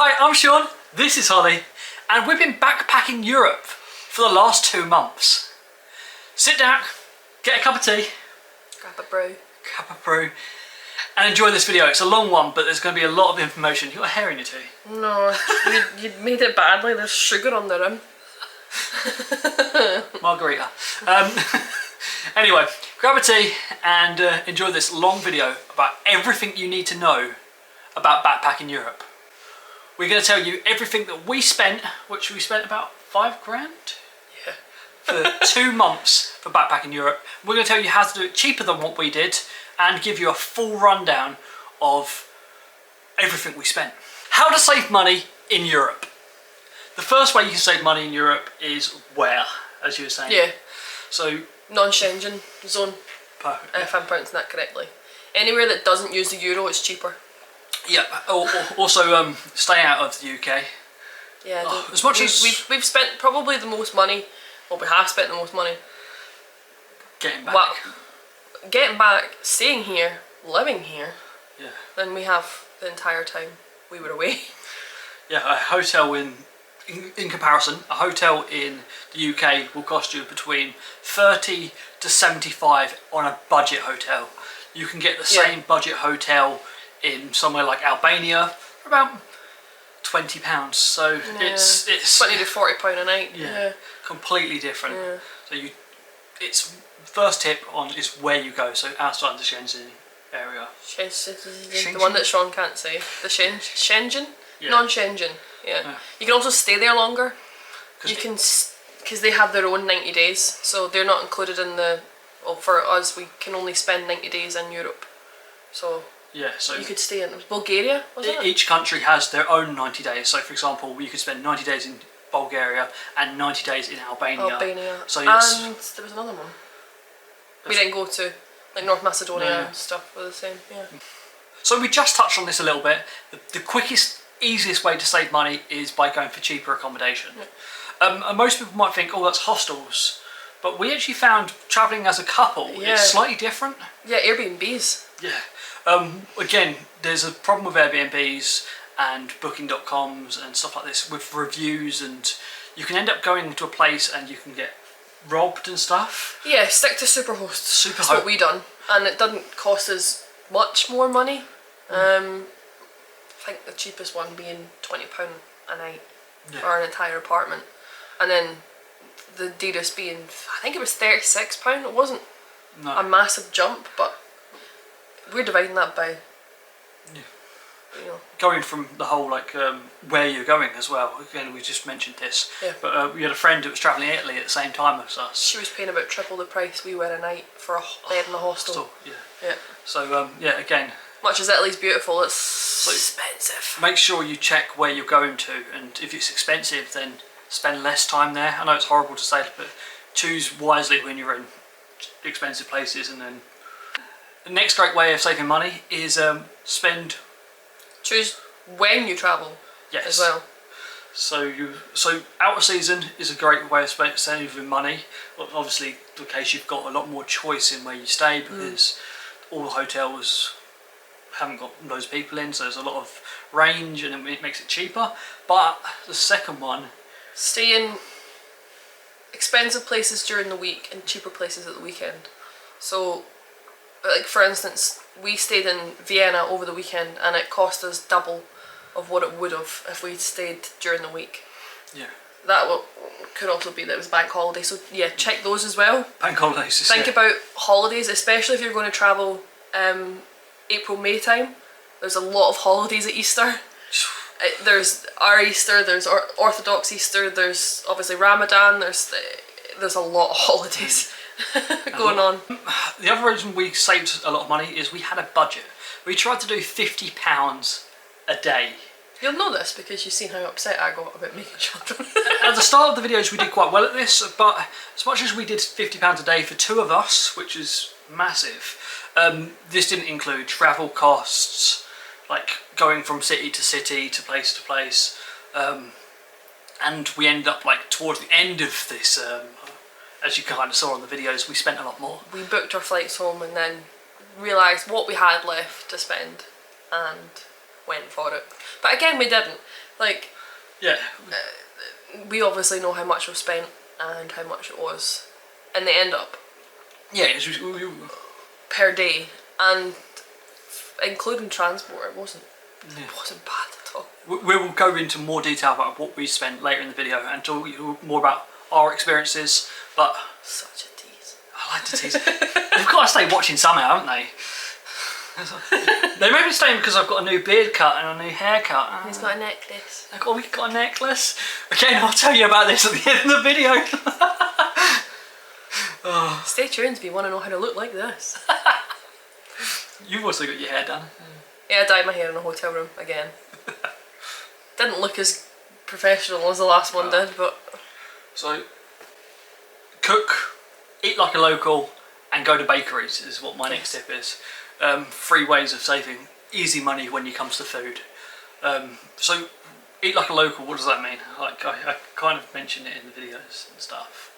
Hi, I'm Sean, this is Holly, and we've been backpacking Europe for the last 2 months. Sit down, get a cup of tea, Grab a brew. and enjoy this video. It's a long one, but there's going to be a lot of information. You got a hair in your tea? No, you made it badly. There's sugar on the rim. Margarita. Anyway, grab a tea and enjoy this long video about everything you need to know about backpacking Europe. We're going to tell you everything that we spent, which we spent about £5 grand? Yeah. For 2 months for backpacking Europe. We're going to tell you how to do it cheaper than what we did and give you a full rundown of everything we spent. How to save money in Europe. The first way you can save money in Europe is where, as you were saying. Yeah. So non-Schengen zone. perfect. If I'm pronouncing that correctly. Anywhere that doesn't use the euro, it's cheaper. Yeah. Also, stay out of the UK. Yeah. As much as we've spent probably the most money. Well, we have spent the most money. Getting back. Well, getting back, staying here, living here. Yeah. Than we have the entire time we were away. Yeah. A hotel in comparison, a hotel in the UK will cost you between 30 to 75 on a budget hotel. You can get the same budget hotel in somewhere like Albania for about £20. So it's 20 to £40 a night. Yeah, completely different. Yeah. So it's first tip on is where you go. So outside the Shenzhen area. The one that Sean can't say. The Schengen? Yeah. Non-Schengen. Yeah. You can also stay there longer. You can, because they have their own 90 days, so they're not included in the. Well, for us, we can only spend 90 days in Europe. So. Yeah, so you could stay in Bulgaria, wasn't it? Each country has their own 90 days. So, for example, you could spend 90 days in Bulgaria and 90 days in Albania. So and there was another one. We didn't go to, like North Macedonia and stuff were the same. Yeah. So we just touched on this a little bit. The quickest, easiest way to save money is by going for cheaper accommodation. Yeah. And most people might think, oh, that's hostels. But we actually found travelling as a couple, it's slightly different. Yeah, Airbnbs. Yeah. Again, there's a problem with Airbnbs and booking.coms and stuff like this with reviews, and you can end up going to a place and you can get robbed and stuff. Yeah, stick to Superhost. That's what we done, and it doesn't cost us much more money. I think the cheapest one being £20 a night for an entire apartment, and then the dearest being, I think it was £36. It wasn't a massive jump, but we're dividing that by, you know. Going from the whole, like, where you're going as well. Again, we just mentioned this. Yeah. But we had a friend that was travelling to Italy at the same time as us. She was paying about triple the price we were a night for a bed in a hostel. Yeah. So, again. Much as Italy's beautiful, it's expensive. Make sure you check where you're going to, and if it's expensive, then spend less time there. I know it's horrible to say, but choose wisely when you're in expensive places. And then the next great way of saving money is choose when you travel as well. So out of season is a great way of saving money. Obviously, in case you've got a lot more choice in where you stay, because all the hotels haven't got those people in, so there's a lot of range and it makes it cheaper. But the second one, stay in expensive places during the week and cheaper places at the weekend. So, like for instance, we stayed in Vienna over the weekend and it cost us double of what it would have if we'd stayed during the week. Yeah. That could also be that it was bank holiday, so yeah, check those as well. Bank holidays. Think about holidays, especially if you're going to travel April, May time. There's a lot of holidays at Easter. There's our Easter, there's Orthodox Easter, there's obviously Ramadan, there's a lot of holidays going on. The other reason we saved a lot of money is we had a budget. We tried to do £50 a day. You'll know this because you've seen how upset I got about making children. At the start of the videos we did quite well at this, but as much as we did £50 a day for 2 of us, which is massive, this didn't include travel costs, like going from city to city to place, and we ended up, like, towards the end of this, as you kind of saw on the videos, we spent a lot more. We booked our flights home and then realised what we had left to spend, and went for it. But again, we didn't. Like, yeah, we obviously know how much we've spent and how much it was in the end up. Yeah, per day, and including transport, it wasn't bad at all. We will go into more detail about what we spent later in the video and talk more about our experiences, but... Such a tease. I like to tease. They've got to stay watching somehow, haven't they? They may be staying because I've got a new beard cut and a new haircut. He's got a necklace. Oh, we've got a necklace? Again, I'll tell you about this at the end of the video. Oh. Stay tuned if you want to know how to look like this. You've also got your hair done. Yeah, I dyed my hair in a hotel room again. Didn't look as professional as the last one did, but... So, cook, eat like a local, and go to bakeries is what my next tip is. 3 ways of saving easy money when it comes to food. So, eat like a local, what does that mean? Like, I kind of mentioned it in the videos and stuff.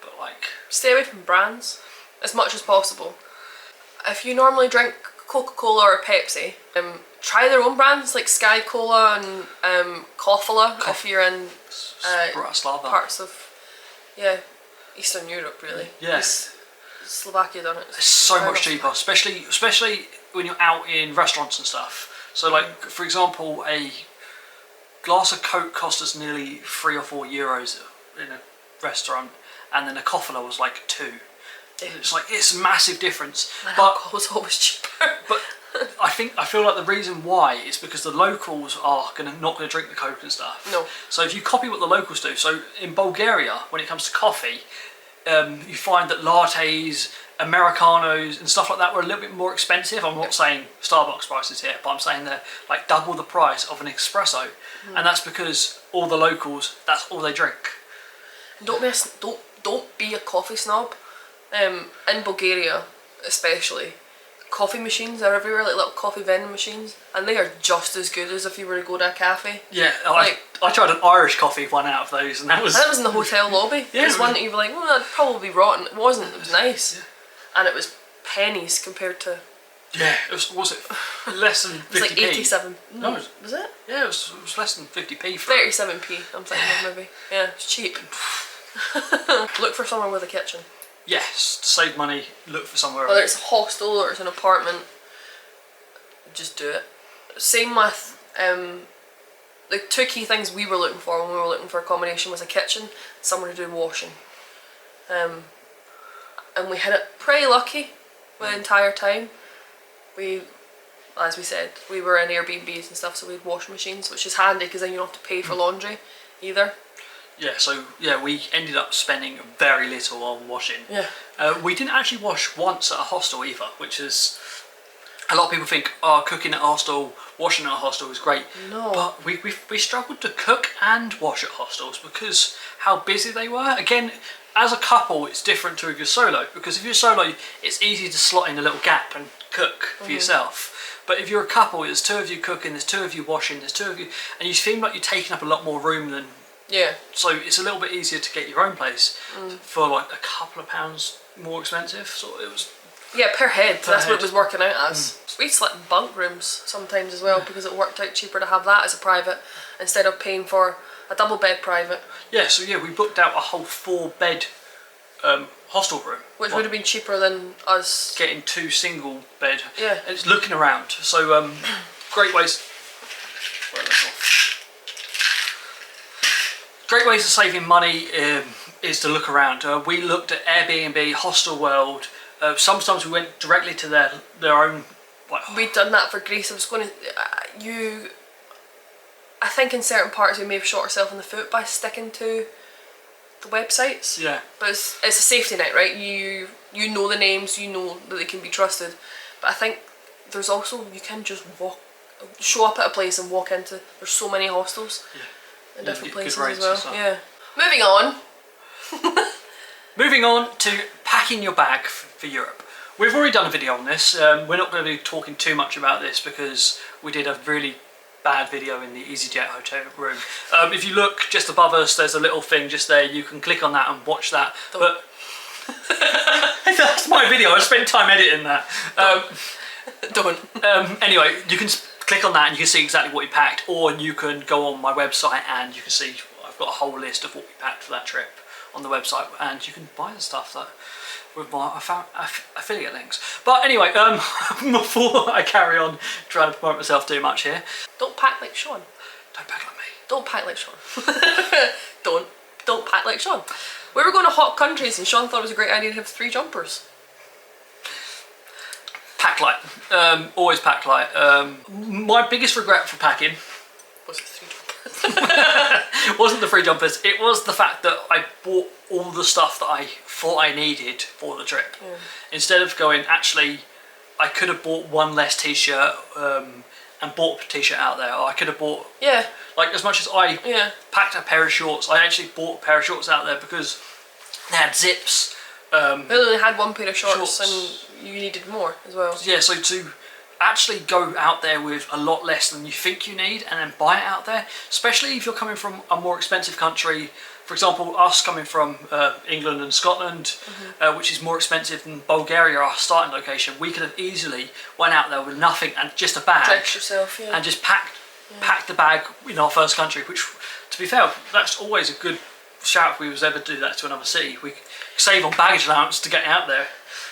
But like... Stay away from brands as much as possible. If you normally drink Coca-Cola or Pepsi, try their own brands like Sky Cola and Koffala if you're in parts of Eastern Europe, really. Yeah. Slovakia done it. It's so much cheaper, especially when you're out in restaurants and stuff. So like, for example, a glass of Coke cost us nearly €3 or €4 in a restaurant, and then a Koffala was like 2. It's like, it's a massive difference. And alcohol's always cheaper. But I feel like the reason why is because the locals are not gonna drink the Coke and stuff. No. So if you copy what the locals do, so in Bulgaria, when it comes to coffee, you find that lattes, Americanos and stuff like that were a little bit more expensive. I'm not saying Starbucks prices here, but I'm saying they're like double the price of an espresso. And that's because all the locals, that's all they drink. Don't be a coffee snob. In Bulgaria, especially, coffee machines are everywhere, like little coffee vending machines, and they are just as good as if you were to go to a cafe. Yeah, I tried an Irish coffee one out of those, and that was in the hotel lobby. Yeah, There's one that you were like, well, that'd probably be rotten. It wasn't. It was nice, and it was pennies compared to. Yeah, it was it less than 50p? It was like 87. No, was it? Yeah, it was less than 50p. For 37p. I'm thinking of maybe. Yeah, it's cheap. Look for somewhere with a kitchen. Yes, to save money, look for somewhere. Whether it's a hostel or it's an apartment, just do it. Same with the 2 key things we were looking for when we were looking for accommodation was a kitchen, somewhere to do washing. And we had it pretty lucky the entire time. We, as we said, we were in Airbnbs and stuff, so we had washing machines, which is handy because then you don't have to pay for laundry either. Yeah, so yeah, we ended up spending very little on washing. Yeah. We didn't actually wash once at a hostel either, which is, a lot of people think, oh, cooking at a hostel, washing at a hostel is great. No. But we struggled to cook and wash at hostels because how busy they were. Again, as a couple, it's different to if you're solo, because if you're solo, it's easy to slot in a little gap and cook for yourself. But if you're a couple, there's 2 of you cooking, there's 2 of you washing, there's 2 of you, and you seem like you're taking up a lot more room than. Yeah. So it's a little bit easier to get your own place for like a couple of pounds more expensive. So it was. Yeah, per head. That's what it was working out as. We slept in bunk rooms sometimes as well because it worked out cheaper to have that as a private instead of paying for a double bed private. Yeah, so yeah, we booked out a whole 4-bed hostel room. Which would have been cheaper than us getting 2 single bed. Yeah. And it's looking around. So great ways. Great ways of saving money is to look around. We looked at Airbnb, Hostel World. Sometimes we went directly to their own. We'd done that for Greece. I was going to. I think in certain parts we may have shot ourselves in the foot by sticking to the websites. Yeah. But it's a safety net, right? You know the names, you know that they can be trusted. But I think there's also, you can just show up at a place and walk into. There's so many hostels. Yeah. In different places as well. Yeah. Moving on. Moving on to packing your bag for Europe. We've already done a video on this. We're not going to be talking too much about this because we did a really bad video in the EasyJet hotel room. If you look just above us, there's a little thing just there. You can click on that and watch that. But that's my video. I spent time editing that. Don't. Anyway, you can click on that and you can see exactly what you packed, or you can go on my website and you can see I've got a whole list of what we packed for that trip on the website, and you can buy the stuff that with my affiliate links. But anyway, before I carry on trying to promote myself too much here, don't pack like Sean. Don't pack like me. Don't pack like Sean. don't pack like Sean. We were going to hot countries and Sean thought it was a great idea to have 3 jumpers. Pack light. Always pack light. My biggest regret for packing was the 3 jumpers. wasn't the 3 jumpers. It was the fact that I bought all the stuff that I thought I needed for the trip. Yeah. Instead of going, actually, I could have bought one less t-shirt and bought a t-shirt out there. Or I could have bought, like as much as I packed a pair of shorts, I actually bought a pair of shorts out there because they had zips. We only had 1 pair of shorts and you needed more as well. Yeah, so to actually go out there with a lot less than you think you need and then buy it out there, especially if you're coming from a more expensive country. For example, us coming from England and Scotland, which is more expensive than Bulgaria, our starting location, we could have easily went out there with nothing and just a bag. Dress yourself, and just packed the bag in our first country, which, to be fair, that's always a good shout if we was ever do that to another city. We save on baggage allowance to get out there.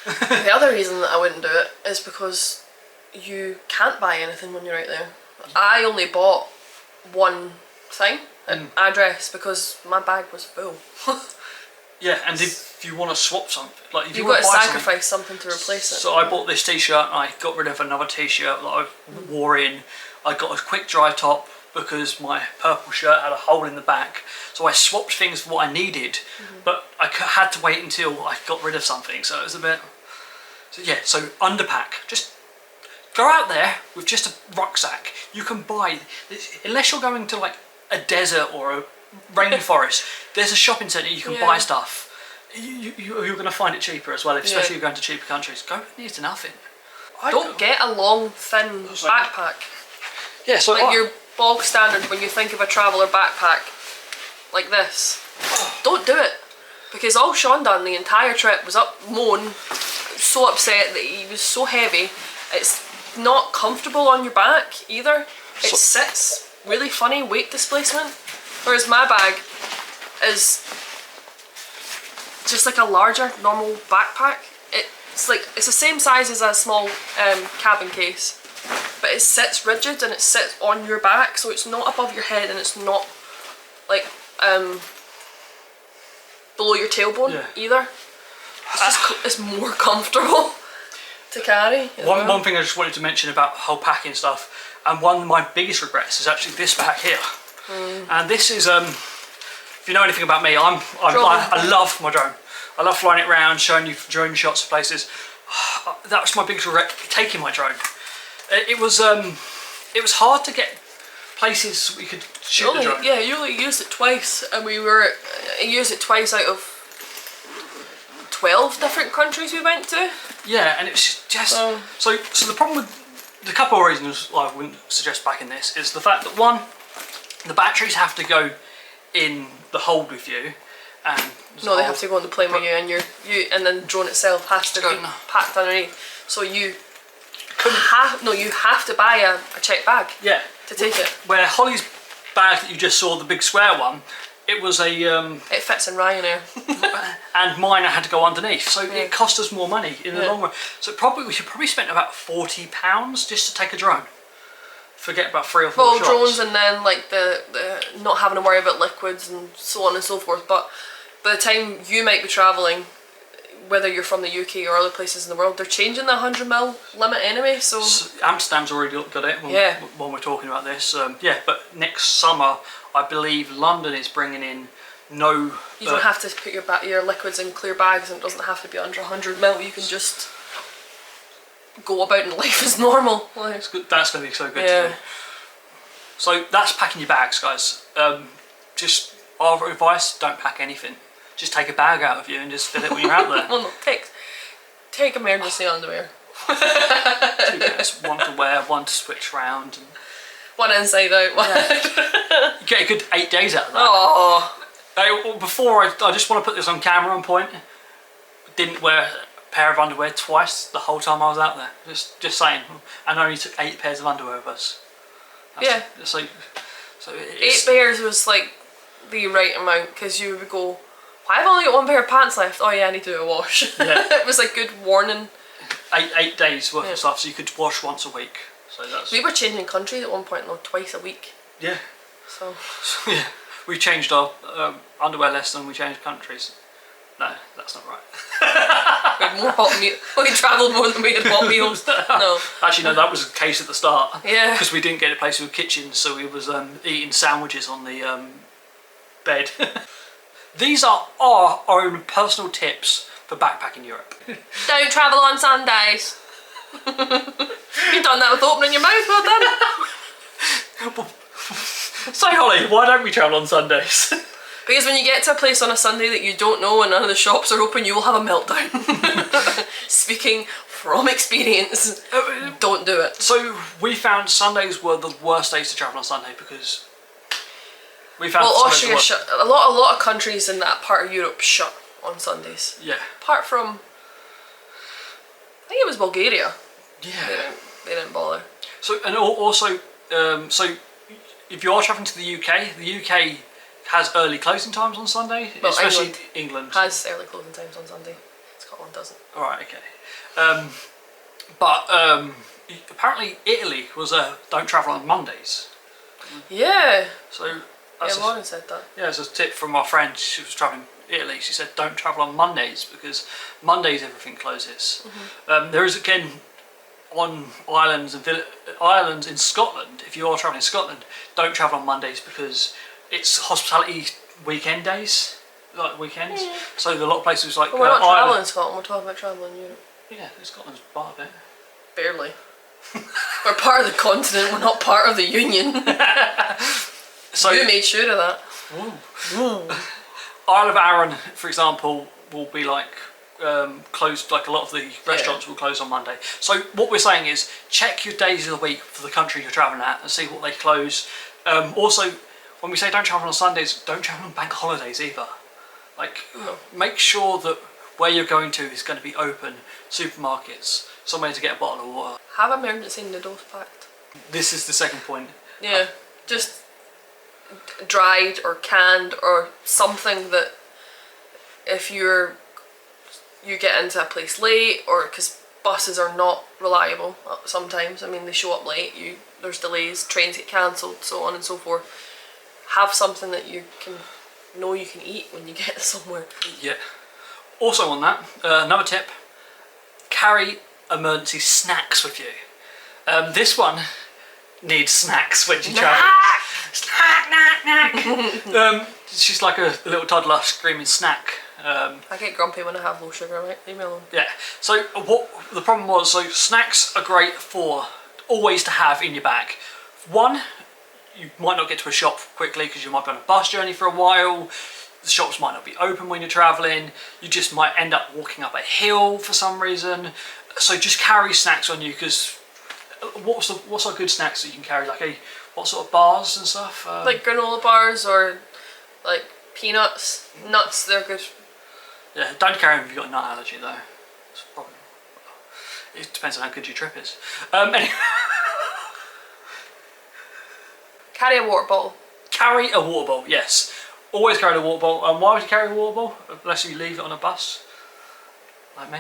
The other reason that I wouldn't do it is because you can't buy anything when you're out there. I only bought one thing, an address, because my bag was full. Yeah, and if you want to swap something, like if you've got to sacrifice something to replace it. So I bought this t-shirt and I got rid of another t-shirt that I wore in. I got a quick dry top because my purple shirt had a hole in the back. So I swapped things for what I needed, but I had to wait until I got rid of something. So it was a bit. So yeah, so underpack. Just go out there with just a rucksack. You can buy, unless you're going to like a desert or a rainforest, there's a shopping centre you can buy stuff. You're going to find it cheaper as well, especially if you're going to cheaper countries. Go near to nothing. Don't get a long, thin backpack. Yeah, so like your bog standard when you think of a traveller backpack, like this. Don't do it, because all Sean done the entire trip was up moan, so upset that he was so heavy. It's not comfortable on your back either. It sits really funny weight displacement, whereas my bag is just like a larger normal backpack. It's the same size as a small cabin case, but it sits rigid and it sits on your back, so it's not above your head and it's not like below your tailbone either. It's more comfortable to carry. One thing I just wanted to mention about whole packing stuff, and one of my biggest regrets is actually this bag here. And this is, if you know anything about me, I love my drone. I love flying it around, showing you drone shots of places. That was my biggest regret, taking my drone. It was hard to get places we could shoot the drone. Yeah, you only used it twice, and I used it twice out of 12 different countries we went to. Yeah, and it was just so the problem with the couple of reasons why I wouldn't suggest backing this is the fact that one, the batteries have to go in the hold with you, and no, they have to go on the plane with you, and and then the drone itself has to be packed underneath. So you have to buy a check bag. Yeah. To take it. Where Holly's bag that you just saw, the big square one, it was a it fits in Ryanair. and mine I had to go underneath, so it cost us more money in the long run. So we should probably spend about £40 just to take a drone. Forget about 3 or 4 shots. Drones, and then like the not having to worry about liquids and so on and so forth. But by the time you might be travelling, whether you're from the UK or other places in the world, they're changing the 100ml limit anyway. So Amsterdam's already got it when we're talking about this. But next summer, I believe London is bringing in no. You don't have to put your liquids in clear bags, and it doesn't have to be under 100ml. You can just go about in life as normal. That's good. That's going to be so good to do. So that's packing your bags, guys. Just our advice: don't pack anything. Just take a bag out of you and just fill it when you're out there. Well, no, take emergency underwear. 2 pairs, one to wear, one to switch around. And one inside out. You get a good 8 days out of that. Oh. Before, I just want to put this on camera on point. Didn't wear a pair of underwear twice the whole time I was out there. Just saying. And only took 8 pairs of underwear with us. Yeah. So 8 pairs was like the right amount, because you would go, why have I only got 1 pair of pants left? Oh yeah, I need to do a wash. Yeah. It was like good warning. 8 days worth of stuff, so you could wash once a week. So that's. We were changing countries at one point though, twice a week. Yeah. So. Yeah, we changed our underwear less than we changed countries. No, that's not right. We had more hot meal. We travelled more than we had hot meals. No. Actually, no, that was the case at the start. Yeah. Because we didn't get a place with kitchens, so we was eating sandwiches on the bed. These are our own personal tips for backpacking Europe. Don't travel on Sundays. You've done that with opening your mouth, well done. So Holly, why don't we travel on Sundays? Because when you get to a place on a Sunday that you don't know and none of the shops are open, you will have a meltdown. Speaking from experience, don't do it. So we found Sundays were the worst days to travel on Sunday because we found Austria shut. A lot of countries in that part of Europe shut on Sundays. Yeah. Apart from, I think it was Bulgaria. Yeah. They didn't bother. So and also, so if you are traveling to the UK has early closing times on Sunday, well, especially England has early closing times on Sunday. Scotland doesn't. All right, okay. But apparently Italy was don't travel on Mondays. Yeah. So Yeah, Lauren said that. Yeah, it's a tip from our friend. She was traveling Italy. She said don't travel on Mondays because Mondays everything closes. There is again on islands in Scotland. If you are traveling in Scotland, don't travel on Mondays because it's hospitality weekend days, like weekends. Yeah. So a lot of places like. Well, we're not travelling in Scotland. We're talking about travelling in Europe. Yeah, Scotland's part of it. Barely. We're part of the continent. We're not part of the union. So you made sure of that. Ooh. Isle of Arran, for example, will be like closed. Like a lot of the restaurants will close on Monday. So what we're saying is check your days of the week for the country you're travelling at and see what they close. Also, when we say don't travel on Sundays, don't travel on bank holidays either. Like make sure that where you're going to is going to be open. Supermarkets, somewhere to get a bottle of water. Have emergency noodles packed. This is the second point. Yeah, just dried or canned or something that if you get into a place late, or because buses are not reliable sometimes. I mean, they show up late. There's delays. Trains get cancelled, so on and so forth. Have something that you can know you can eat when you get somewhere. Yeah. Also on that, another tip: carry emergency snacks with you. This one needs snacks when you travel. Snack. She's like a little toddler screaming snack. I get grumpy when I have low sugar, right? Leave me alone. Yeah. So what the problem was? So snacks are great for always to have in your bag. One, you might not get to a shop quickly because you might be on a bus journey for a while. The shops might not be open when you're traveling. You just might end up walking up a hill for some reason. So just carry snacks on you because what's our good snacks that you can carry? Like what sort of bars and stuff? Like granola bars or like peanuts, nuts. They're good. Yeah, don't carry them if you've got a nut allergy though. It's probably, it depends on how good your trip is. Anyway. Carry a water bottle. Carry a water bottle, yes. Always carry a water bottle. And why would you carry a water bottle? Unless you leave it on a bus, like me.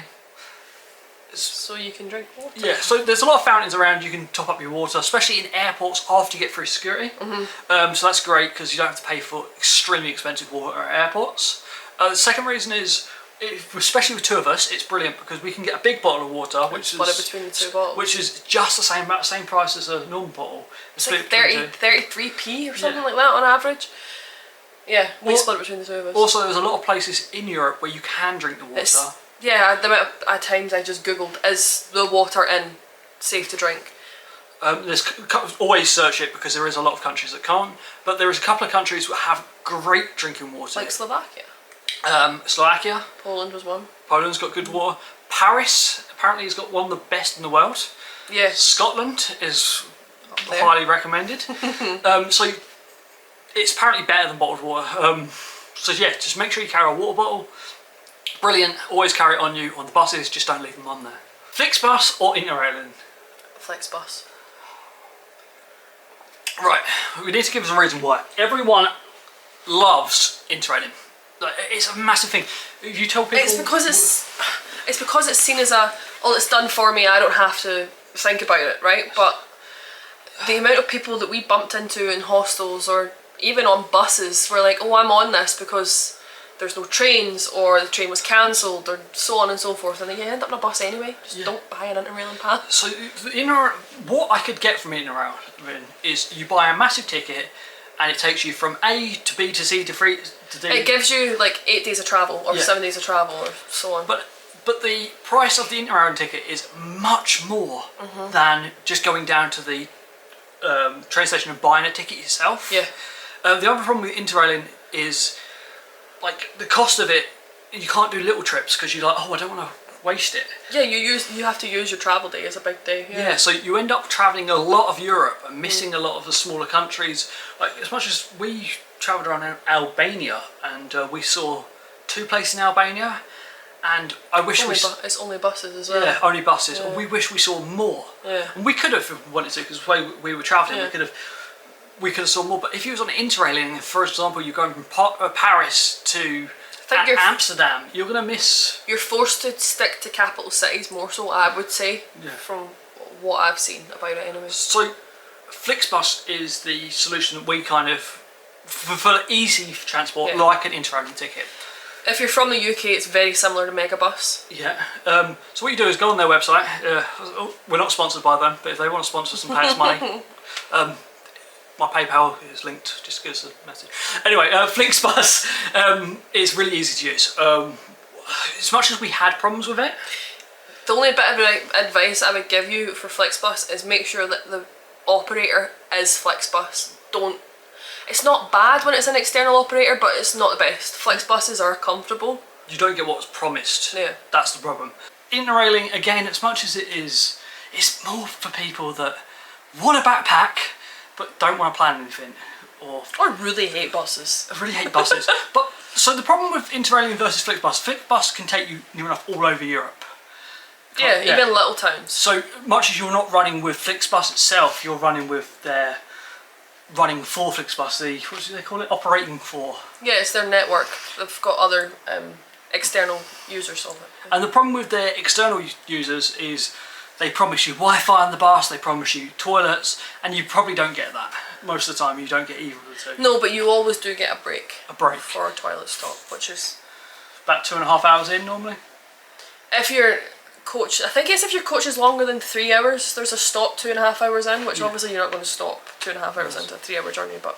So you can drink water. Yeah, so there's a lot of fountains around. You can top up your water, especially in airports after you get through security. So that's great because you don't have to pay for extremely expensive water at airports. The second reason is, especially with two of us, it's brilliant because we can get a big bottle of water, which split it between the two bottles, which is just the same price as a normal bottle. It's like 33p or something like that on average. Yeah, we split it between the two of us. Also, there's a lot of places in Europe where you can drink the water. The amount of times I just googled, is the water in safe to drink? Always search it because there is a lot of countries that can't, but there is a couple of countries that have great drinking water. Like Slovakia. Slovakia. Poland was one. Poland's got good water. Paris apparently has got one of the best in the world. Yeah. Scotland is highly recommended. So it's apparently better than bottled water. So yeah, just make sure you carry a water bottle. Brilliant. Always carry it on you on the buses. Just don't leave them on there. Flixbus or Interrail? Flixbus. Right, we need to give us a reason why. Everyone loves interrailing. Like, it's a massive thing. If you tell people... It's because it's seen as a, oh, it's done for me, I don't have to think about it, right? But the amount of people that we bumped into in hostels or even on buses were like, oh, I'm on this because there's no trains or the train was cancelled or so on and so forth, and then you end up on a bus anyway. Just don't buy an interrailing pass. So what I could get from interrailing is you buy a massive ticket and it takes you from A to B to C to D. It gives you like 8 days of travel or 7 days of travel or so on. But the price of the interrailing ticket is much more than just going down to the train station and buying a ticket yourself. Yeah. The other problem with interrailing is like the cost of it. You can't do little trips because you're like, oh, I don't want to waste it. Yeah, you have to use your travel day as a big day. Yeah, so you end up travelling a lot of Europe and missing a lot of the smaller countries. Like as much as we travelled around Albania and we saw 2 places in Albania, and I wish it's only buses as well. Yeah, only buses. And we wish we saw more. Yeah. And we could have if we wanted to, because the way we were travelling, we could have saw more. But if you was on interrailing, for example, you're going from Paris to Amsterdam, you're going to miss... You're forced to stick to capital cities more so, I would say, from what I've seen about it anyway. So Flixbus is the solution that we kind of, for easy transport, like an interrailing ticket. If you're from the UK, it's very similar to Megabus. Yeah. So what you do is go on their website. We're not sponsored by them, but if they want to sponsor us and pay us money, my PayPal is linked. Just give us a message. Anyway, Flixbus is really easy to use. As much as we had problems with it, the only bit of advice I would give you for Flixbus is make sure that the operator is Flixbus. It's not bad when it's an external operator, but it's not the best. Flixbuses are comfortable. You don't get what's promised. Yeah. That's the problem. Interrailing, again, as much as it is, it's more for people that want to backpack, but don't want to plan anything. Or really hate buses. I really hate buses. But so the problem with interrailing versus Flixbus can take you near enough all over Europe. Yeah, even little towns. So much as you're not running with Flixbus itself, you're running with their... running for Flixbus, what do they call it? Operating for. Yeah, it's their network. They've got other external users of it. And the problem with their external users is they promise you Wi-Fi on the bus, they promise you toilets, and you probably don't get that. Most of the time you don't get either of the two. No, but you always do get a break. A break. For a toilet stop, which is... about 2.5 hours in normally. If your coach, I think it's if your coach is longer than 3 hours, there's a stop 2.5 hours in, which obviously you're not going to stop 2.5 hours into a 3-hour journey, but...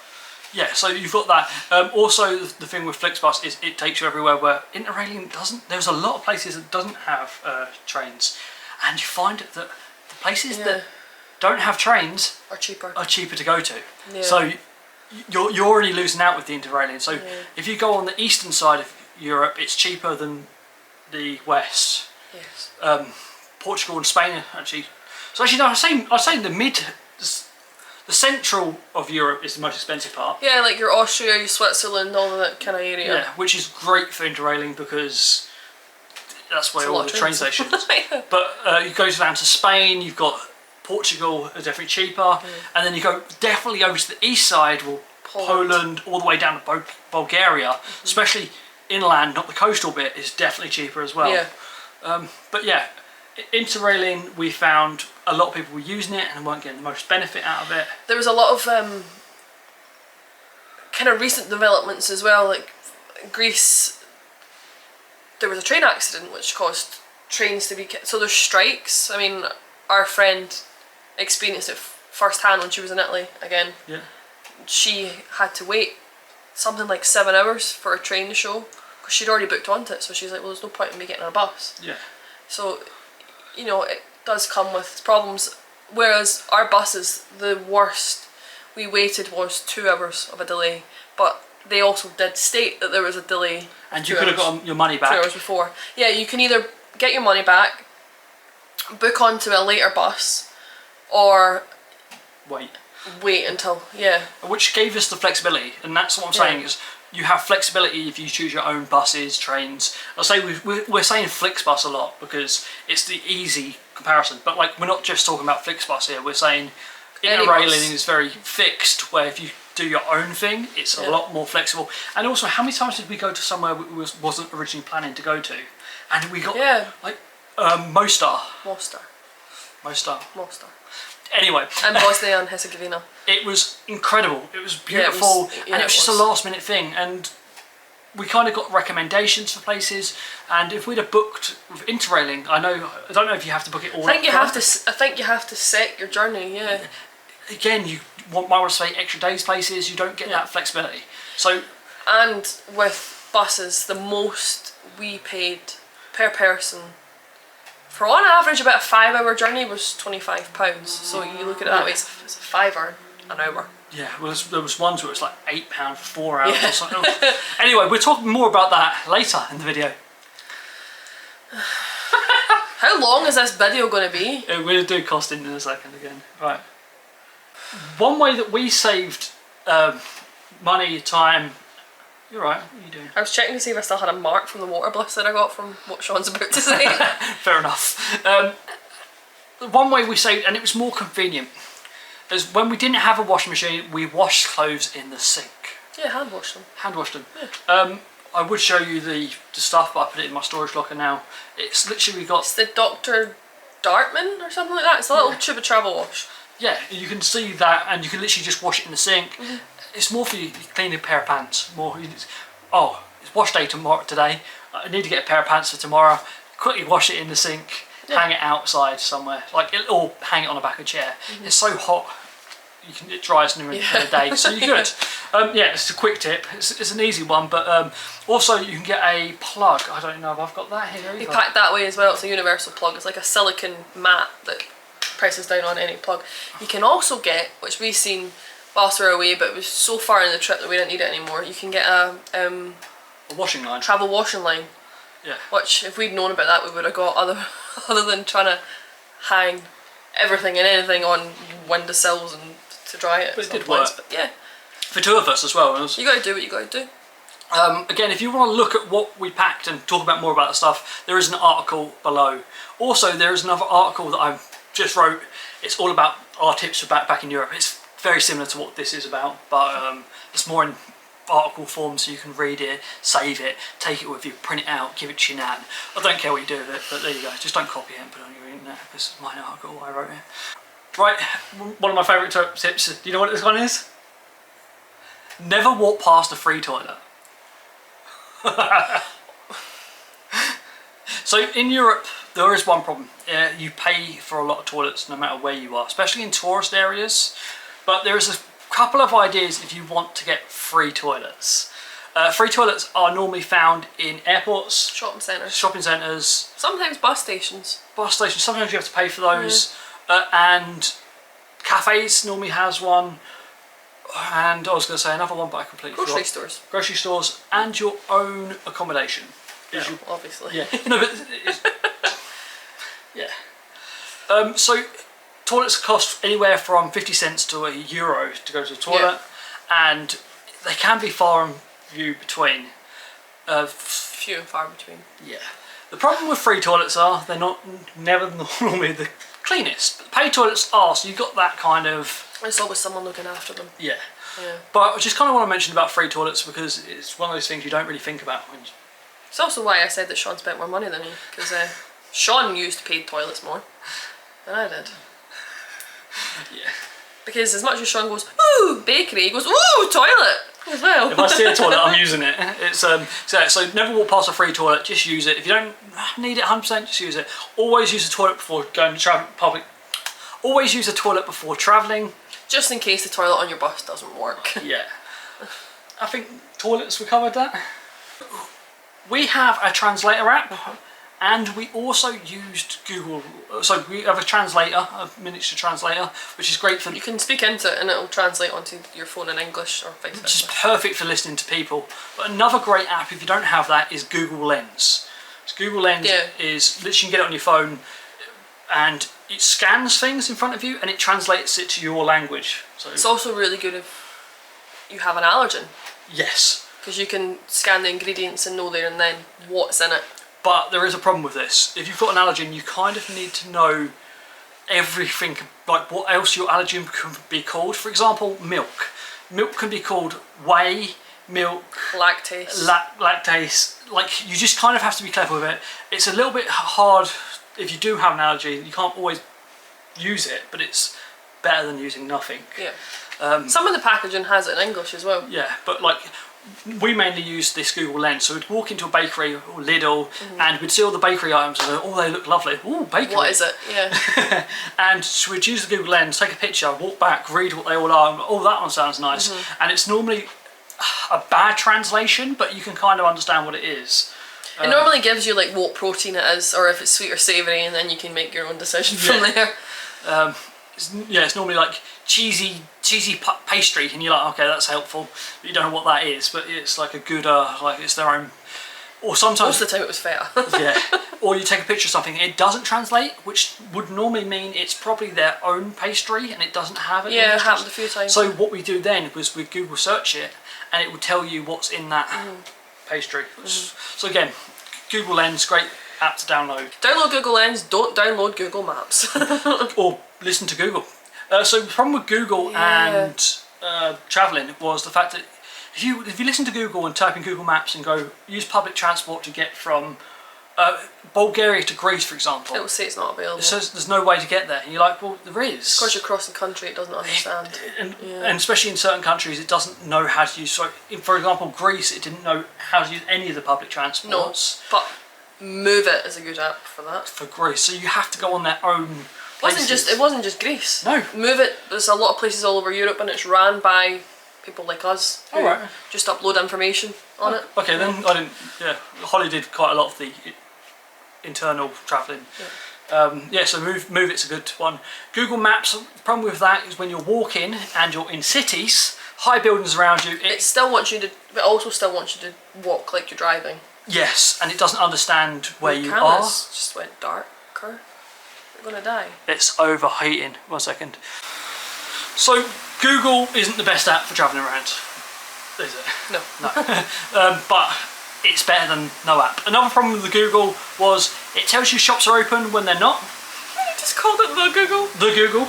Yeah, so you've got that. Also, the thing with Flixbus is it takes you everywhere where interrailing doesn't. There's a lot of places that doesn't have trains, and you find that the places that don't have trains are cheaper to go to. Yeah. So you're already losing out with the interrailing. So if you go on the eastern side of Europe, it's cheaper than the west. Yes. Portugal and Spain actually. So actually, no, I was saying the central of Europe is the most expensive part. Yeah, like your Austria, your Switzerland, all of that kind of area. Yeah, which is great for interrailing because that's where all the train stations. But you go down to Spain, you've got Portugal, are definitely cheaper, and then you go definitely over to the east side, well, Poland all the way down to Bulgaria, especially inland, not the coastal bit, is definitely cheaper as well. Yeah. But yeah, interrailing, we found a lot of people were using it and weren't getting the most benefit out of it. There was a lot of kind of recent developments as well, like Greece. There was a train accident which caused trains to be... So there's strikes. I mean, our friend experienced it firsthand when she was in Italy again. Yeah. She had to wait something like 7 hours for a train to show because she'd already booked onto it. So she's like, well, there's no point in me getting on a bus. Yeah. So, you know, it does come with problems. Whereas our buses, the worst we waited was 2 hours of a delay. But they also did state that there was a delay. And you could have got your money back. 2 hours before. Yeah, you can either get your money back, book onto a later bus, or wait until, Which gave us the flexibility, and that's what I'm saying is you have flexibility if you choose your own buses, trains. I'll say we're saying Flixbus a lot because it's the easy comparison, but like we're not just talking about Flixbus here, we're saying Interrailing is very fixed, where if you do your own thing, it's a lot more flexible. And also, how many times did we go to somewhere we wasn't originally planning to go to, and we got like Mostar. Anyway, and Bosnia and Herzegovina. It was incredible. It was beautiful, and it was just a last-minute thing. And we kind of got recommendations for places. And if we'd have booked with Interrailing, I don't know if you have to book it all. I think you have to set your journey. Yeah. Again, you might want to say extra days places. You don't get that flexibility. So. And with buses, the most we paid per person for on average about a 5-hour journey was £25. So you look at it that way, it's a £5 an hour. Yeah, well, there was ones where it was like £8 for 4 hours or something. Anyway, we're talking more about that later in the video. How long is this video going to be? We're going to do costing in a second again. Right. One way that we saved money, time. You're right, what are you doing? I was checking to see if I still had a mark from the water bliss that I got from what Sean's about to say. Fair enough. One way we saved, and it was more convenient, is when we didn't have a washing machine, we washed clothes in the sink. Yeah, hand washed them. Hand washed them. Yeah. I would show you the stuff, but I put it in my storage locker now. It's literally got... It's the Dr. Dartman or something like that. It's a little tube of travel wash. Yeah, you can see that, and you can literally just wash it in the sink. It's more for you cleaning a pair of pants. It's wash day today. I need to get a pair of pants for tomorrow. Quickly wash it in the sink, hang it outside somewhere, or hang it on the back of a chair. It's so hot, it dries in a day, so you're good. It's a quick tip. It's an easy one, but also you can get a plug. I don't know if I've got that here either. They pack that way as well. It's a universal plug. It's like a silicone mat that presses down on any plug. You can also get, which we've seen whilst we were away, but it was so far in the trip that we didn't need it anymore. You can get a washing line. Travel washing line. Yeah. Which, if we'd known about that, we would have got other than trying to hang everything and anything on windowsills and to dry it. But it did work. But yeah. For two of us as well. You got to do what you got to do. Again, if you want to look at what we packed and talk about more about the stuff, there is an article below. Also, there is another article that I just wrote. It's all about our tips for back in Europe. It's very similar to what this is about, but it's more in article form, so you can read it, save it, take it with you, print it out, give it to your nan. I don't care what you do with it, but there you go. Just don't copy it and put it on your internet, because it's my article, I wrote it. Right, one of my favourite tips. Do you know what this one is? Never walk past a free toilet. So in Europe, there is one problem. You pay for a lot of toilets no matter where you are, especially in tourist areas. But there is a couple of ideas if you want to get free toilets. Free toilets are normally found in airports, shopping centres, sometimes bus stations. Sometimes you have to pay for those, and cafes normally has one. And I was going to say another one, but I completely forgot. Grocery stores and your own accommodation. Obviously. Yeah. No, but so toilets cost anywhere from 50 cents to €1 to go to the toilet, and they can be far and few between. Few and far between. Yeah. The problem with free toilets are they're never normally the cleanest. But paid toilets are, so you've got that kind of... There's always someone looking after them. Yeah. But I just kind of want to mention about free toilets because it's one of those things you don't really think about. It's also why I said that Sean spent more money than me, because Sean used paid toilets more than I did. Yeah. Because as much as Sean goes, ooh, bakery, he goes, ooh, toilet as well. If I see a toilet, I'm using it. It's so never walk past a free toilet, just use it. If you don't need it 100%, just use it. Always use the toilet before going to public. Always use the toilet before travelling. Just in case the toilet on your bus doesn't work. Yeah. I think toilets, we covered that. We have a translator app, and we also used Google. So we have a translator, a miniature translator, which is great for... You can speak into it and it'll translate onto your phone in English or vice versa. Which is perfect for listening to people. But another great app, if you don't have that, is Google Lens. So Google Lens is literally, you can get it on your phone, and it scans things in front of you and it translates it to your language. So it's also really good if you have an allergen. Yes. Because you can scan the ingredients and know there and then what's in it. But there is a problem with this. If you've got an allergen, you kind of need to know everything, like what else your allergen can be called. For example, milk. Milk can be called whey, milk, lactase. Lactase. Like, you just kind of have to be clever with it. It's a little bit hard if you do have an allergy. You can't always use it, but it's better than using nothing. Yeah. Some of the packaging has it in English as well. Yeah, but like, we mainly use this Google Lens, so we'd walk into a bakery or Lidl and we'd see all the bakery items and oh, they look lovely. Ooh, bakery. What is it? Yeah. And so we'd use the Google Lens, take a picture, walk back, read what they all are, and oh, that one sounds nice. And it's normally a bad translation, but you can kind of understand what it is. It normally gives you like what protein it is, or if it's sweet or savoury, and then you can make your own decision from there. It's normally like cheesy pastry, and you're like, okay, that's helpful. But you don't know what that is, but it's like a good, like it's their own. Or sometimes most of the time it was feta. yeah. Or you take a picture of something, it doesn't translate, which would normally mean it's probably their own pastry, and it doesn't have it. Yeah, it happened a few times. So what we do then was we Google search it, and it will tell you what's in that pastry. So again, Google Lens, great app to download. Download Google Lens, don't download Google Maps. Or listen to Google. So the problem with Google and travelling was the fact that if you listen to Google and type in Google Maps and go use public transport to get from Bulgaria to Greece, for example, it will say it's not available. It says there's no way to get there, and you're like, well, there is. Because you're crossing the country, it doesn't understand. And especially in certain countries, it doesn't know how to use. So, for example, Greece, it didn't know how to use any of the public transports. No, but Move It is a good app for that. For Greece, so you have to go on their own. It wasn't just Greece. No. Move It. There's a lot of places all over Europe, and it's ran by people like us who just upload information on it. Okay, then I didn't. Yeah, Holly did quite a lot of the internal travelling. So Move It's a good one. Google Maps, the problem with that is when you're walking and you're in cities, high buildings around you, it still wants you to, but also still wants you to walk like you're driving. Yes, and it doesn't understand where you are. Cameras just went darker. You're gonna die. It's overheating. 1 second. So Google isn't the best app for travelling around, is it? No. But it's better than no app. Another problem with the Google was it tells you shops are open when they're not. You just called it the Google. The Google.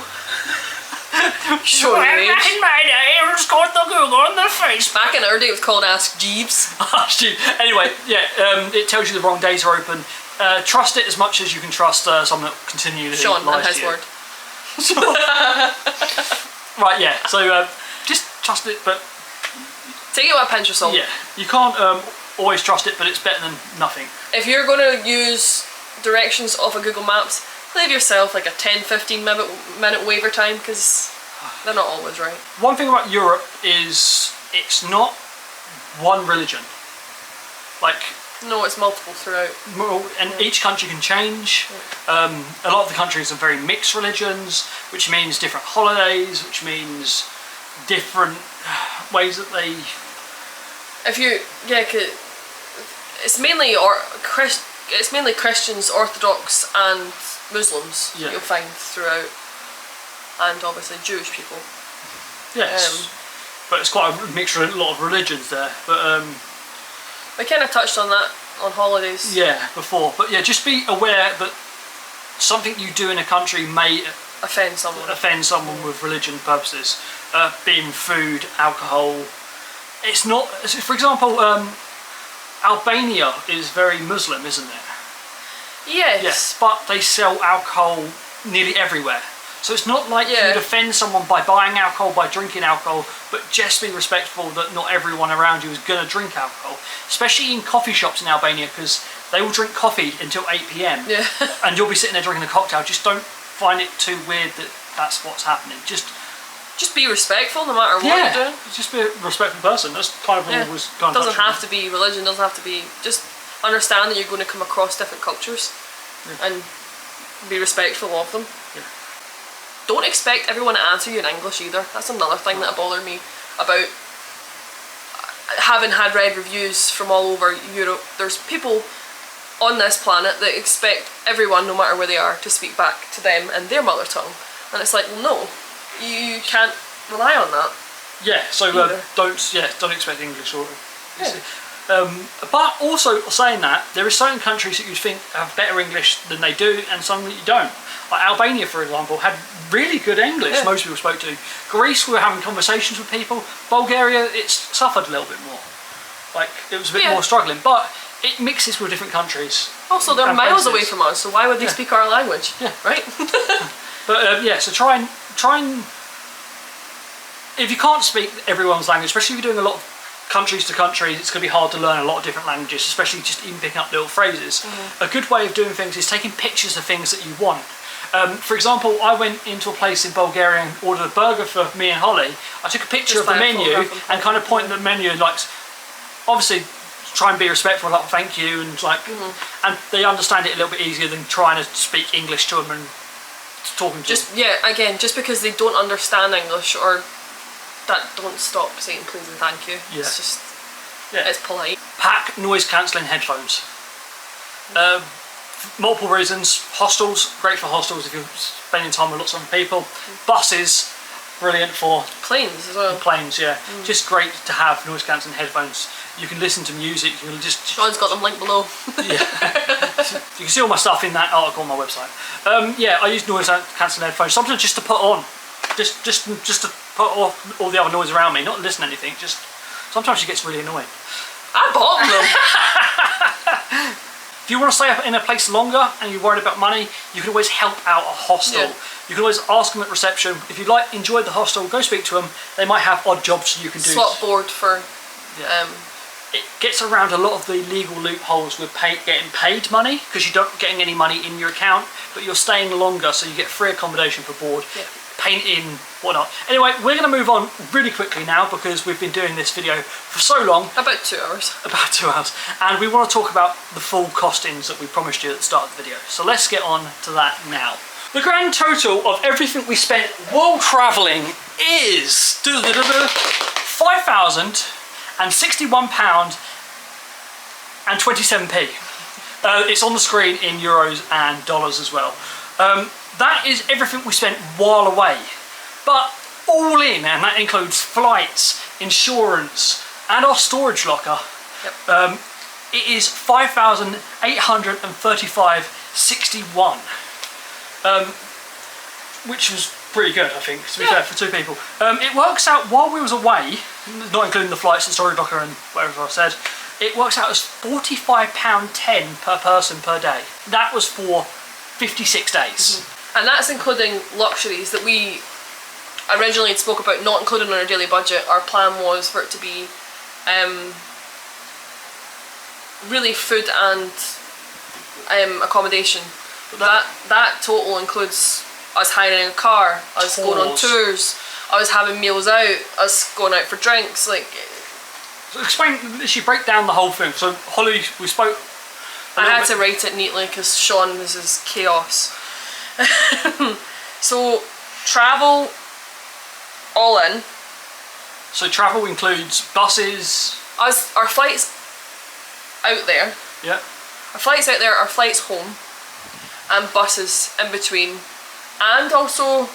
Sure. Back in my day, it was called the Google on the face. Back in our day, it was called Ask Jeeves. Anyway, it tells you the wrong days are open. Trust it as much as you can trust someone that continually Sean lies and his to you. word. Right, yeah. So just trust it, but take it with a pinch of salt. yeah, you can't always trust it, but it's better than nothing. If you're going to use directions off of Google Maps, leave yourself like a 10-15 minute waiver time, because they're not always right. One thing about Europe is it's not one religion. Like, no, it's multiple throughout. And each country can change. A lot of the countries are very mixed religions, which means different holidays, which means different ways that they... it's mainly it's mainly Christians, Orthodox and Muslims you'll find throughout, and obviously Jewish people. Yes, but it's quite a mixture of a lot of religions there. But we kind of touched on that on holidays. Yeah, before. But yeah, just be aware that something you do in a country may offend someone with religion purposes. Being food, alcohol. It's not. For example, Albania is very Muslim, isn't it? Yes. Yes, but they sell alcohol nearly everywhere. So it's not like you'd offend someone by buying alcohol, by drinking alcohol, but just be respectful that not everyone around you is going to drink alcohol. Especially in coffee shops in Albania, because they will drink coffee until 8 PM. Yeah. And you'll be sitting there drinking a cocktail. Just don't find it too weird that that's what's happening. Just be respectful no matter what you're doing. Just be a respectful person. That's kind of what was kind of. Doesn't have to be religion. Doesn't have to be. Just understand that you're going to come across different cultures, and be respectful of them. Yeah. Don't expect everyone to answer you in English either. That's another thing that bothered me about having had read reviews from all over Europe. There's people on this planet that expect everyone, no matter where they are, to speak back to them in their mother tongue, and it's like, well, no, you can't rely on that. Yeah. So don't expect English or. Yeah. But also saying that, there are certain countries that you'd think have better English than they do, and some that you don't. Like Albania, for example, had really good English. Yeah. Most people spoke to. Greece, we were having conversations with people. Bulgaria, it's suffered a little bit more. Like it was a bit more struggling, but it mixes with different countries. Also, they're miles away from us, so why would they speak our language? Yeah, right. But yeah, so try and. If you can't speak everyone's language, especially if you're doing a lot of countries to countries, it's going to be hard to learn a lot of different languages, especially just even picking up little phrases. A good way of doing things is taking pictures of things that you want. For example, I went into a place in Bulgaria and ordered a burger for me and Holly. I took a picture of the menu and kind of pointed at the menu and like, obviously try and be respectful, like thank you, and like, and they understand it a little bit easier than trying to speak English to them and talking to them. Yeah, again, just because they don't understand English or that don't stop saying please and thank you. Yeah. It's just, it's polite. Pack noise cancelling headphones. Multiple reasons. Hostels, great for hostels if you're spending time with lots of people. Buses, brilliant for planes as well. Planes, yeah. Just great to have noise cancelling headphones. You can listen to music. You can just. Sean's got them linked below. Yeah. You can see all my stuff in that article on my website. Yeah, I use noise cancelling headphones. Sometimes just to put on, just to put off all the other noise around me, not listen to anything. Just sometimes it gets really annoying. I bought them. If you want to stay up in a place longer and you're worried about money, you can always help out a hostel. Yeah. You can always ask them at reception. If you enjoyed the hostel, go speak to them. They might have odd jobs you can do. Swap board for. It gets around a lot of the legal loopholes with getting paid money, because you're not getting any money in your account, but you're staying longer, so you get free accommodation for board. Yeah. Painting, whatnot. Anyway, we're going to move on really quickly now because we've been doing this video for so long. About 2 hours. About 2 hours. And we want to talk about the full costings that we promised you at the start of the video. So let's get on to that now. The grand total of everything we spent while travelling is £5,061 and 27p. It's on the screen in euros and dollars as well. That is everything we spent while away, but all in, and that includes flights, insurance, and our storage locker. Yep. It is $5,835.61, which was pretty good, I think, to be fair, for 2 people. It works out while we was away, not including the flights and storage locker and whatever I said. It works out as £45.10 per person per day. That was for 56 days. And that's including luxuries that we originally had spoke about not including on our daily budget. Our plan was for it to be really food and accommodation. That total includes us hiring a car, us going on tours, us having meals out, us going out for drinks. Like, so explain, she break down the whole thing. So Holly, we spoke. I had to write it neatly because Sean was his chaos. So travel all in. So travel includes buses. Our flights out there. Yeah. Our flights out there, our flights home, and buses in between, and also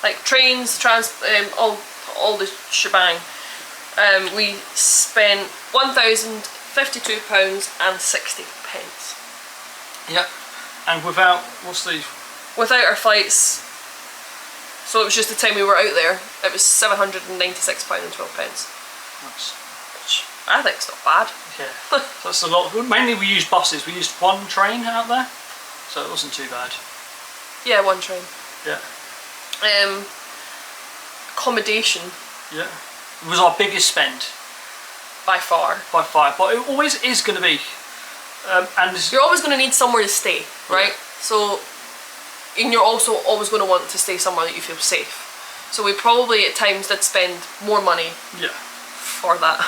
like trains, all the shebang. We spent £1,052.60. Yeah. And without without our flights, so it was just the time we were out there, it was £796.12. Nice. Which I think is not bad. Yeah. That's a lot. Mainly we used buses. We used one train out there, so it wasn't too bad. Yeah, one train. Yeah. Accommodation. Yeah. It was our biggest spend. By far. By far. But it always is going to be. And you're always going to need somewhere to stay, right? So, and you're also always going to want to stay somewhere that you feel safe. So we probably at times did spend more money for that.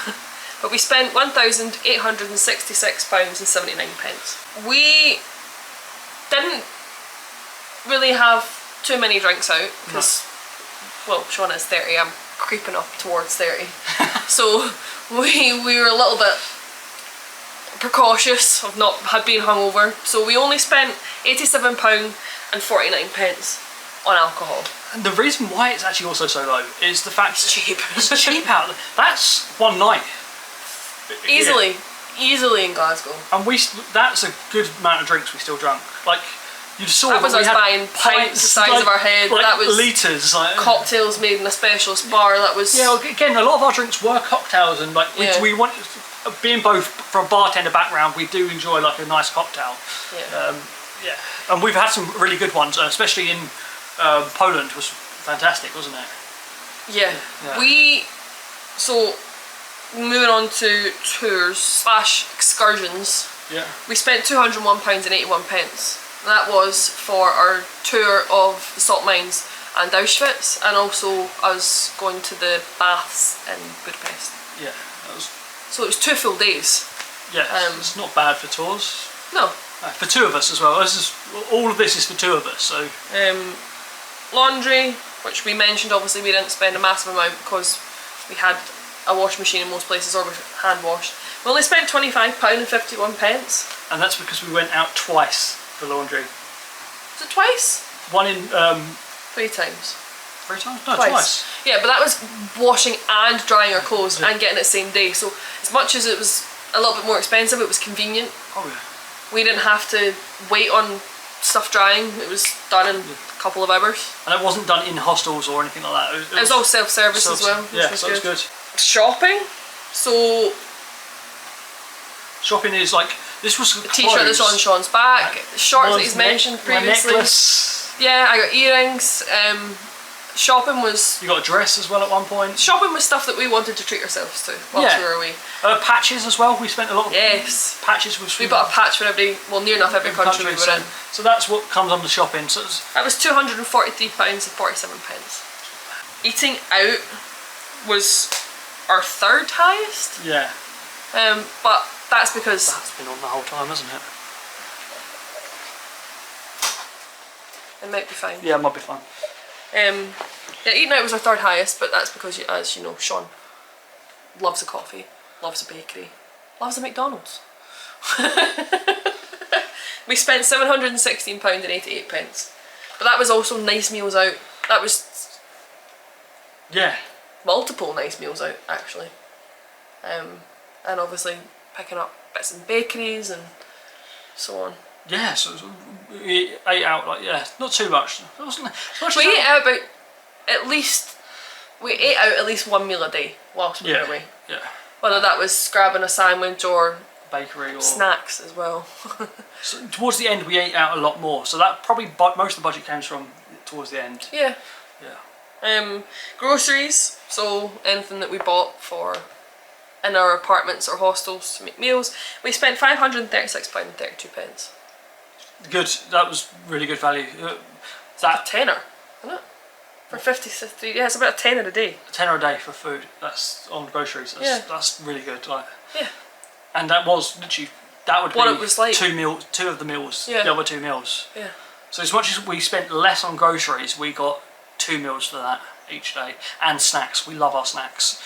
But we spent £1,866.79. We didn't really have too many drinks out because, well, Sean is 30, I'm creeping up towards 30. So we were a little bit precautious of not being hungover, so we only spent £87.49 on alcohol. And the reason why it's actually also so low is the fact it's cheap. It's cheap out there. That's one night. Easily. easily in Glasgow. And that's a good amount of drinks we still drank. Like, you saw that was us buying pints the size of our head. Like that was litres. Like, cocktails made in a specialist bar. That was... Yeah, again, a lot of our drinks were cocktails, and like we want, being both from a bartender background, we do enjoy like a nice cocktail. Yeah. And we've had some really good ones, especially in Poland was fantastic, wasn't it? Yeah. So moving on to tours / excursions. Yeah. We spent £201.81. That was for our tour of the salt mines and Auschwitz, and also us going to the baths in Budapest. Yeah, that was. So it was 2 full days. Yeah, it's not bad for tours. No. For 2 of us as well. All of this is for 2 of us. So. Laundry, which we mentioned, obviously we didn't spend a massive amount because we had a washing machine in most places, or we hand washed. We only spent £25.51. And that's because we went out twice for laundry. Was it twice? One in 3 times. 3 times? No, twice. Yeah, but that was washing and drying our clothes and getting it the same day. So as much as it was a little bit more expensive, it was convenient. Oh yeah. We didn't have to wait on stuff drying. It was done in a couple of hours. And it wasn't done in hostels or anything like that. It was all self-service as well. Yeah, so it was good. Shopping. So shopping is like, this was the t-shirt that's on Sean's back, the shorts that he's mentioned previously. My necklace. Yeah, I got earrings. Shopping was... You got a dress as well at one point. Shopping was stuff that we wanted to treat ourselves to whilst we were away. Patches as well, we spent a lot of... Yes. Patches. We bought a patch for near enough every country we were in. So that's what comes under shopping. So that was £243.47. Eating out was our 3rd highest. Yeah. But that's because... That's been on the whole time, hasn't it? It might be fine. Yeah, it might be fine. Yeah, eating out was our 3rd highest, but that's because, as you know, Sean loves a coffee, loves a bakery, loves a McDonald's. We spent £716.88. But that was also nice meals out. That was... Yeah. Multiple nice meals out, actually. And obviously picking up bits in bakeries and so on. Yeah, so we ate out not too much. It wasn't much. We ate out at least 1 meal a day whilst we were away. Yeah. Whether that was grabbing a sandwich or bakery or snacks as well. So towards the end we ate out a lot more. So that probably most of the budget comes from towards the end. Yeah. Yeah. Groceries. So anything that we bought for in our apartments or hostels to make meals. We spent £536.32. Good. That was really good value. That tenner, isn't it? For 50, yeah, it's about a tenner a day. A tenner a day for food. That's on groceries. That's really good. Like. Yeah. And that was literally would what be it was like. 2 of the meals. Yeah. The other 2 meals. Yeah. So as much as we spent less on groceries, we got 2 meals for that each day, and snacks. We love our snacks.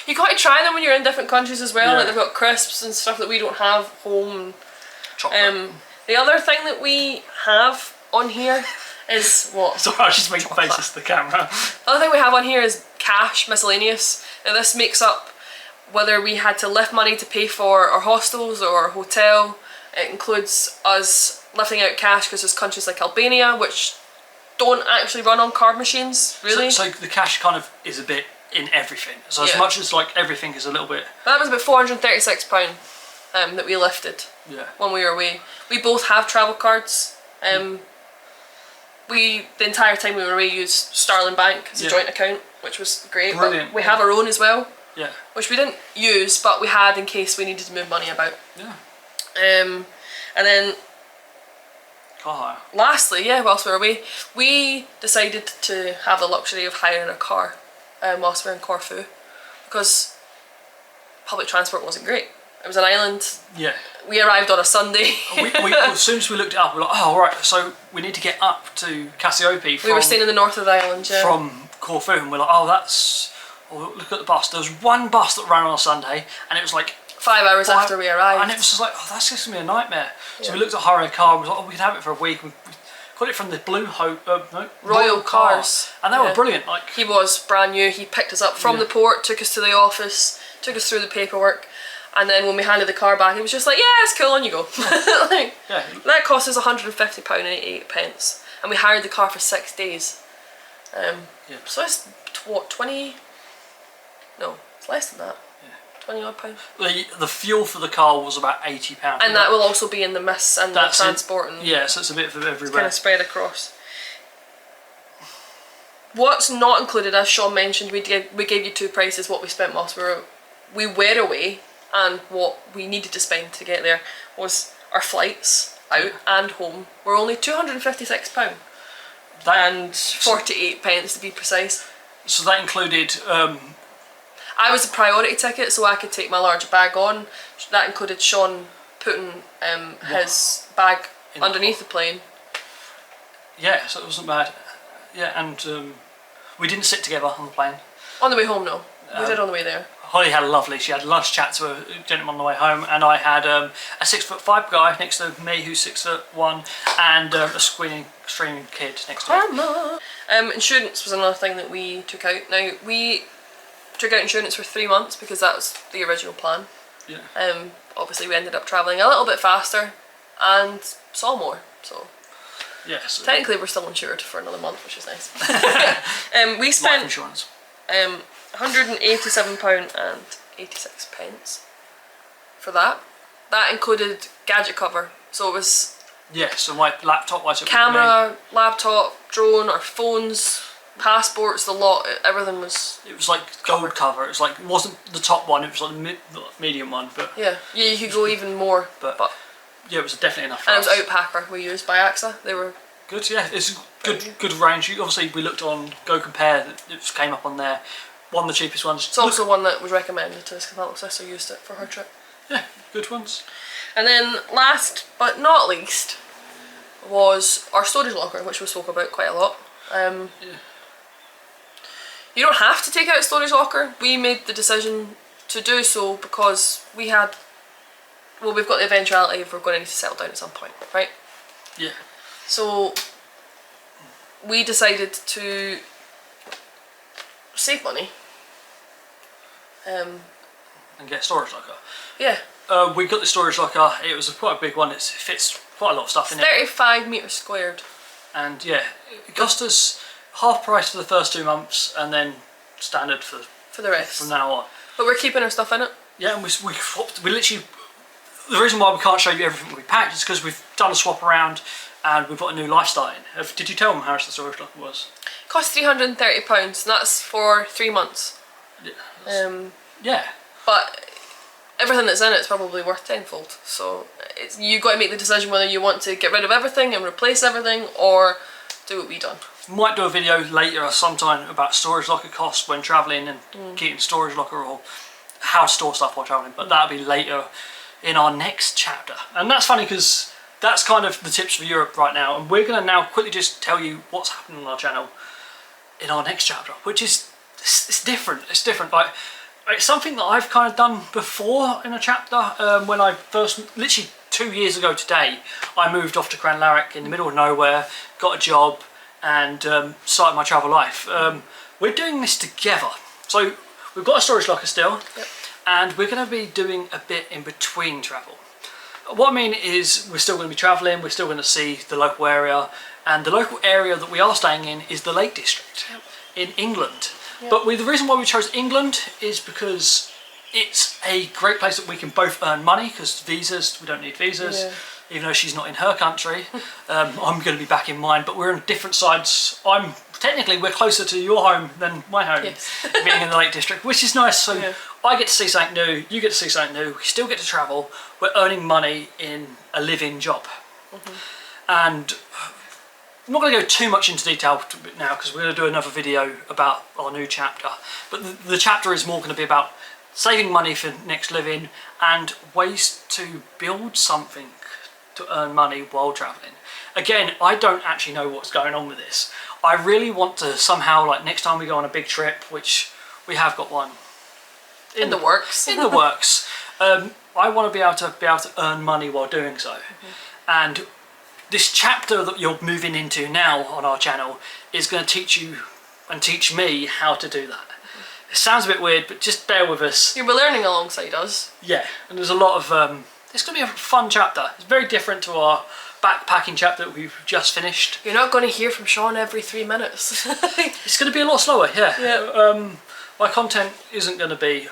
You got to try them when you're in different countries as well. Yeah. Like they've got crisps and stuff that we don't have home. Chocolate. The other thing that we have on here is what? Sorry, I was just making faces to the camera. The other thing we have on here is cash, miscellaneous. Now this makes up whether we had to lift money to pay for our hostels or our hotel. It includes us lifting out cash because there's countries like Albania which don't actually run on card machines, really. So the cash kind of is a bit in everything. So as much as like everything is a little bit... But that was about £436 that we lifted when we were away. We both have travel cards. The entire time we were away used Starling Bank as a joint account, which was great. Brilliant. But we have our own as well. Yeah. Which we didn't use, but we had in case we needed to move money about. Yeah. And then Car hire. lastly, whilst we were away, we decided to have the luxury of hiring a car whilst we were in Corfu, because public transport wasn't great. It was an island. Yeah. We arrived on a Sunday. As soon as we looked it up, we were like, oh right, so we need to get up to Cassiope. We were staying in the north of the island, from Corfu, and we're like, look at the bus. There was one bus that ran on a Sunday, and it was like 5 hours after we arrived. And it was just like, that's just gonna be a nightmare. So we looked at hiring a car, and we was like, we can have it for a week. We got it from the Royal Cars. And they were brilliant. Like, he was brand new. He picked us up from the port, took us to the office, took us through the paperwork, And then when we handed the car back, it was just like, yeah, it's cool, on you go. Like, Yeah. that cost us £150.88, and we hired the car for 6 days. Yeah. So it's what, 20? No, it's less than that. Yeah. 20 odd pounds. The fuel for the car was about £80. And that will also be in the miss and the transport and yeah, so it's a bit of everywhere. kind of spread across. What's not included, as Sean mentioned, we gave you two prices, what we spent whilst we were away, and what we needed to spend to get there was our flights out and home were only £256 and 48 pence to be precise. So that included. I was a priority ticket, so I could take my large bag on. That included Sean putting his bag underneath the plane. Yeah, so it wasn't bad. Yeah, and we didn't sit together on the plane. On the way home, no. We did on the way there. Holly had a lovely, she had lunch chat to a gentleman on the way home, and I had a 6'5" guy next to me who's 6'1", and a screaming kid next to me. Insurance was another thing that we took out. Now, we took out insurance for 3 months because that was the original plan. Yeah. Obviously we ended up travelling a little bit faster and saw more, so yes. technically we're still insured for another month, which is nice. We spent Life insurance. £187.86 for that. That included gadget cover, so it was so my laptop, camera, laptop, drone, our phones, passports, the lot, everything was. It was like gold cover. It was like, it wasn't the top one, it was like the medium one, but Yeah, you could go even more, but yeah, it was definitely enough for and us. it was Outpacker we used by AXA. They were good. Yeah, it's good range. Obviously we looked on Go Compare, it came up on there. One of the cheapest ones. It's also one that was recommended to us because my little sister used it for her trip. Yeah, good ones. And then last but not least was our storage locker, which we spoke about quite a lot. You don't have to take out a storage locker. We made the decision to do so because we've got the eventuality of we're going to need to settle down at some point, right? Yeah. So we decided to save money. And get a storage locker. Yeah. We got the storage locker. It was quite a big one. It fits quite a lot of stuff in it. 35 metres squared. And yeah, it cost us half price for the first 2 months, and then standard for the rest from now on. But we're keeping our stuff in it. Yeah, and we literally. The reason why we can't show you everything we packed is because we've done a swap around, and we've got a new lifestyle in. Did you tell them how much the storage locker was? It cost £330, and that's for 3 months. Yeah. Yeah. But everything that's in it's probably worth tenfold. So you got to make the decision whether you want to get rid of everything and replace everything, or do what we done. Might do a video later or sometime about storage locker costs when travelling and keeping storage locker, or how to store stuff while travelling. But that'll be later in our next chapter. And that's funny because that's kind of the tips for Europe right now. And we're going to now quickly just tell you what's happening on our channel in our next chapter, which is it's different. It's different. Like, it's something that I've kind of done before in a chapter. When I first, literally 2 years ago today, I moved off to Cranlarrick in the middle of nowhere, got a job, and started my travel life. We're doing this together. So we've got a storage locker still, and we're going to be doing a bit in between travel. What I mean is we're still going to be travelling, we're still going to see the local area, and the local area that we are staying in is the Lake District in England. But the reason why we chose England is because it's a great place that we can both earn money, because visas, we don't need visas, even though she's not in her country. I'm going to be back in mine, but we're on different sides. Technically we're closer to your home than my home, being in the Lake District, which is nice. So I get to see something new, you get to see something new, we still get to travel, we're earning money in a living job. And I'm not going to go too much into detail now because we're going to do another video about our new chapter. But the chapter is more going to be about saving money for next living and ways to build something to earn money while travelling. Again, I don't actually know what's going on with this. I really want to somehow, like next time we go on a big trip, which we have got one in the works. In the works. I want to be able to earn money while doing so. And this chapter that you're moving into now on our channel is going to teach you and teach me how to do that. It sounds a bit weird, but just bear with us. You'll be learning alongside us. Yeah, and there's a lot of... it's going to be a fun chapter. It's very different to our backpacking chapter that we've just finished. You're not going to hear from Sean every 3 minutes. It's going to be a lot slower, yeah. My content isn't going to be,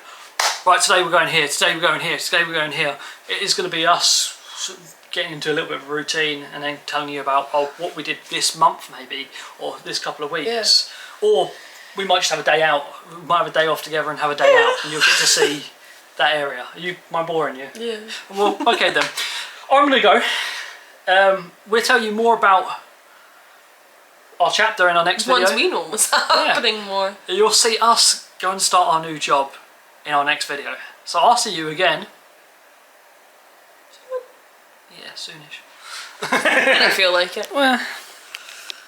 right, today we're going here, today we're going here, today we're going here. It is going to be us sort of getting into a little bit of a routine and then telling you about what we did this month maybe, or this couple of weeks. Yeah. Or we might just have a day out. We might have a day off together and have a day out, and you'll get to see that area. Am I boring you? Yeah. Well, okay then. I'm going to go. We'll tell you more about our chapter in our next video. Once we know what's happening more. You'll see us go and start our new job in our next video. So I'll see you again. Yeah, soonish. I don't feel like it. Well...